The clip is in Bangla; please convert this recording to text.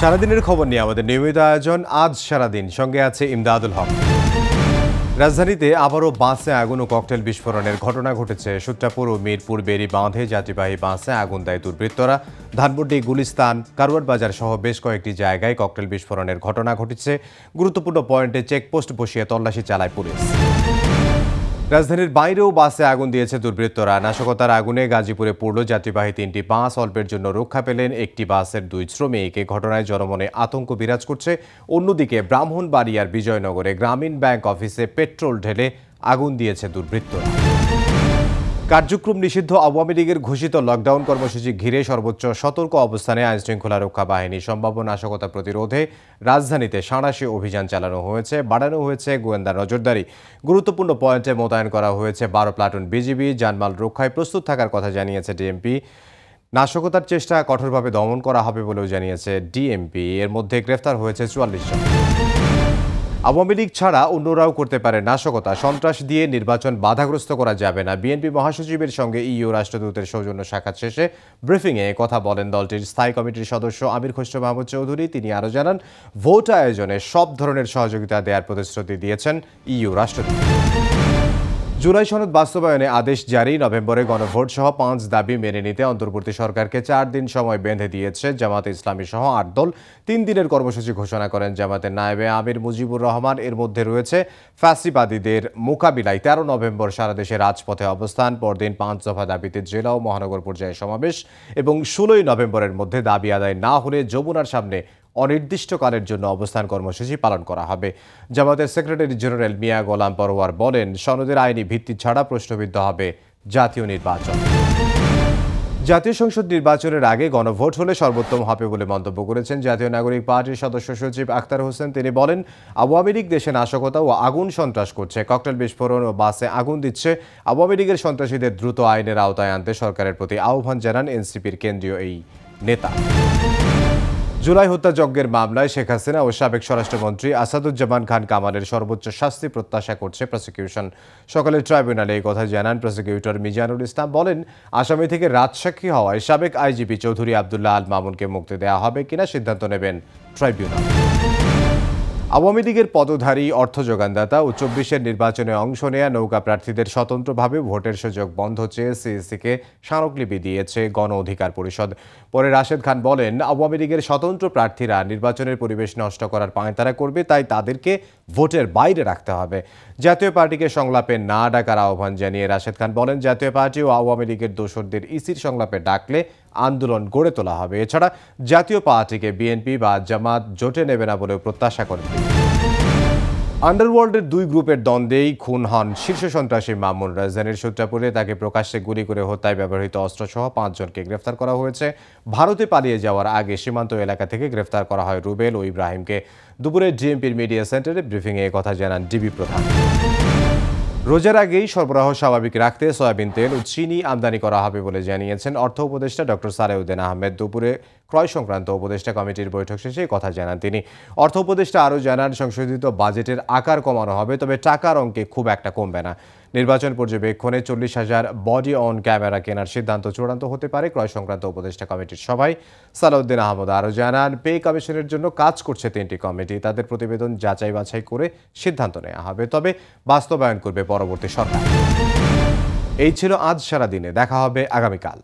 সারাদিনের খবর নিয়ে আমাদের নিয়মিত আয়োজন আজ সারাদিন, সঙ্গে আছে ইমদাদুল হক। রাজধানীতে আবারও বাসে আগুন ও ককটেল বিস্ফোরণের ঘটনা ঘটেছে। সূত্রাপুর ও মিরপুর বেরি বাঁধে যাত্রীবাহী বাসে আগুন দেয় দুর্বৃত্তরা। ধানমন্ডি, গুলিস্তান, কারওয়ান বাজার সহ বেশ কয়েকটি জায়গায় ককটেল বিস্ফোরণের ঘটনা ঘটেছে। গুরুত্বপূর্ণ পয়েন্টে চেকপোস্ট বসিয়ে তল্লাশি চালায় পুলিশ। রাজধানীর বাইরেও বাসে আগুন দিয়েছে দুর্বৃত্তরা। নাশকতার আগুনে গাজীপুরে পড়ল যাত্রীবাহী 3টি বাস। অল্পের জন্য রক্ষা পেলেন একটি বাসের 2 শ্রমিক। এই ঘটনায় জনমনে আতঙ্ক বিরাজ করছে। অন্যদিকে ব্রাহ্মণবাড়িয়ার বিজয়নগরে গ্রামীণ ব্যাংক অফিসে পেট্রোল ঢেলে আগুন দিয়েছে দুর্বৃত্তরা। কার্যক্রম নিষিদ্ধ আওয়ামী লীগের ঘোষিত লকডাউন কর্মসূচি ঘিরে সর্বোচ্চ সতর্ক অবস্থানে আইনশৃঙ্খলা রক্ষা বাহিনী। সম্ভাব্য নাশকতা প্রতিরোধে রাজধানীতে সাঁড়াশি অভিযান চালানো হয়েছে, বাড়ানো হয়েছে গোয়েন্দা নজরদারি। গুরুত্বপূর্ণ পয়েন্টে মোতায়েন করা হয়েছে 12 প্লাটুন বিজিবি। জানমাল রক্ষায় প্রস্তুত থাকার কথা জানিয়েছে ডিএমপি। নাশকতার চেষ্টা কঠোরভাবে দমন করা হবে বলেও জানিয়েছে ডিএমপি। এর মধ্যে গ্রেফতার হয়েছে 44 জন। আওয়ামী লীগ ছাড়া অন্যরাও করতে পারে নাশকতা, সন্ত্রাস দিয়ে নির্বাচন বাধাগ্রস্ত করা যাবে না। বিএনপি মহাসচিবের সঙ্গে ইইউ রাষ্ট্রদূতের সৌজন্য সাক্ষাৎ শেষে ব্রিফিংয়ে কথা বলেন দলটির স্থায়ী কমিটির সদস্য আমির খসরু মাহমুদ চৌধুরী। তিনি আরও জানান, ভোট আয়োজনে সব ধরনের সহযোগিতা দেওয়ার প্রতিশ্রুতি দিয়েছেন ইইউ রাষ্ট্রদূত। জুলাই সনদ বাস্তবায়নে আদেশ জারি। নভেম্বরে গণভোট সহ 5 দাবি মেনে নিতে অন্তর্বর্তী সরকারকে 4 দিন সময় বেঁধে দিয়েছে জামাতে ইসলামী সহ 8 দল। 3 দিনের কর্মসূচি ঘোষণা করেন জামাতের নায়েবে আমির মুজিবুর রহমান। এর মধ্যে রয়েছে ফ্যাসিবাদীদের মোকাবিলায় 13 নভেম্বর সারা দেশে রাজপথে অবস্থান, পরদিন 5 দফা দাবিতে জেলা ও মহানগর পর্যায়ে সমাবেশ এবং 16 নভেম্বরের মধ্যে দাবি আদায় না হলে যমুনার সামনে অনির্দিষ্টকালের জন্য অবস্থান কর্মসূচি পালন করা হবে। জামাতের সেক্রেটারি জেনারেল মিয়া গোলাম পরোয়ার বলেন, সনদের আইনি ভিত্তি ছাড়া প্রশ্নবিদ্ধ হবে জাতীয় নির্বাচন। জাতীয় সংসদ নির্বাচনের আগে গণভোট হলে সর্বোত্তম হবে বলে মন্তব্য করেছেন জাতীয় নাগরিক পার্টির সদস্য সচিব আখতার হোসেন। তিনি বলেন, আওয়ামী লীগ দেশে নাশকতা ও আগুন সন্ত্রাস করছে, ককটেল বিস্ফোরণ ও বাসে আগুন দিচ্ছে। আওয়ামী লীগের সন্ত্রাসীদের দ্রুত আইনের আওতায় আনতে সরকারের প্রতি আহ্বান জানান এনসিপির কেন্দ্রীয় এই নেতা। জুলাই হত্যাযজ্ঞের মামলায় শেখ হাসিনা ও সাবেক স্বরাষ্ট্রমন্ত্রী আসাদুজ্জামান খান কামালের সর্বোচ্চ শাস্তি প্রত্যাশা করছে প্রসিকিউশন। সকালে ট্রাইব্যুনালে এই কথা জানান প্রসিকিউটর মিজানুল ইসলাম। বলেন, আসামি থেকে রাজসাক্ষী হওয়ায় সাবেক আইজিপি চৌধুরী আবদুল্লাহ আল মামুনকে মুক্তি দেওয়া হবে কিনা সিদ্ধান্ত নেবেন ট্রাইব্যুনাল। আওয়ামী লীগের পদধারী অর্থ যোগানদাতা ও 24-এর নির্বাচনে অংশ নেয়া নৌকা প্রার্থীদের স্বতন্ত্রভাবে ভোটের সুযোগ বন্ধ চেয়ে সিইসিকে স্মারকলিপি দিয়েছে গণ অধিকার পরিষদ। পরে রাশেদ খান বলেন, আওয়ামী লীগের স্বতন্ত্র প্রার্থীরা নির্বাচনের পরিবেশ নষ্ট করার পাঁয়তারা করবে, তাই তাদেরকে ভোটের বাইরে রাখতে হবে। জাতীয় পার্টিকে সংলাপে না ডাকার আহ্বান জানিয়ে রাশেদ খান বলেন, জাতীয় পার্টি ও আওয়ামী লীগের দোসরদের ইসির সংলাপে ডাকলে আন্দোলন গড়ে তোলা হবে। এছাড়া জাতীয় পার্টিকে বিএনপি বা জামাত জোটে নেবে না বলেও প্রত্যাশা করেন। আন্ডারওয়ার্ল্ডের 2 গ্রুপের দ্বন্দ্বেই খুন হন শীর্ষ সন্ত্রাসী মামুন। রাজধানীর সূত্রাপুরে তাকে প্রকাশ্যে গুলি করে হত্যায় ব্যবহৃত অস্ত্রসহ 5 জনকে গ্রেফতার করা হয়েছে। ভারতে পালিয়ে যাওয়ার আগে সীমান্ত এলাকা থেকে গ্রেফতার করা হয় রুবেল ও ইব্রাহিমকে। দুপুরে ডিএমপির মিডিয়া সেন্টারে ব্রিফিংয়ে কথা জানান ডিবি প্রধান। রোজার আগেই সরবরাহ স্বাভাবিক রাখতে সয়াবিন তেল ও চিনি আমদানি করা হবে বলে জানিয়েছেন অর্থ উপদেষ্টা ডক্টর সালেউদ্দিন আহমেদ। দুপুরে ক্রয় সংক্রান্ত উপদেষ্টা কমিটির বৈঠক শেষে কথা জানান তিনি। অর্থ উপদেষ্টা আরও জানান, সংশোধিত বাজেটের আকার কমানো হবে, তবে টাকার অঙ্কে খুব একটা কমবে না। নির্বাচন পর্যবেক্ষণে 40,000 বডি অন ক্যামেরা কেনার সিদ্ধান্ত চূড়ান্ত হতে পারে ক্রয় সংক্রান্ত উপদেষ্টা কমিটির সভায়। সালাউদ্দিন আহমদ আরও জানান, পে কমিশনের জন্য কাজ করছে 3টি কমিটি। তাদের প্রতিবেদন যাচাই বাছাই করে সিদ্ধান্ত নেওয়া হবে, তবে বাস্তবায়ন করবে পরবর্তী সরকার। এই ছিল আজ সারাদিনে। দেখা হবে আগামীকাল।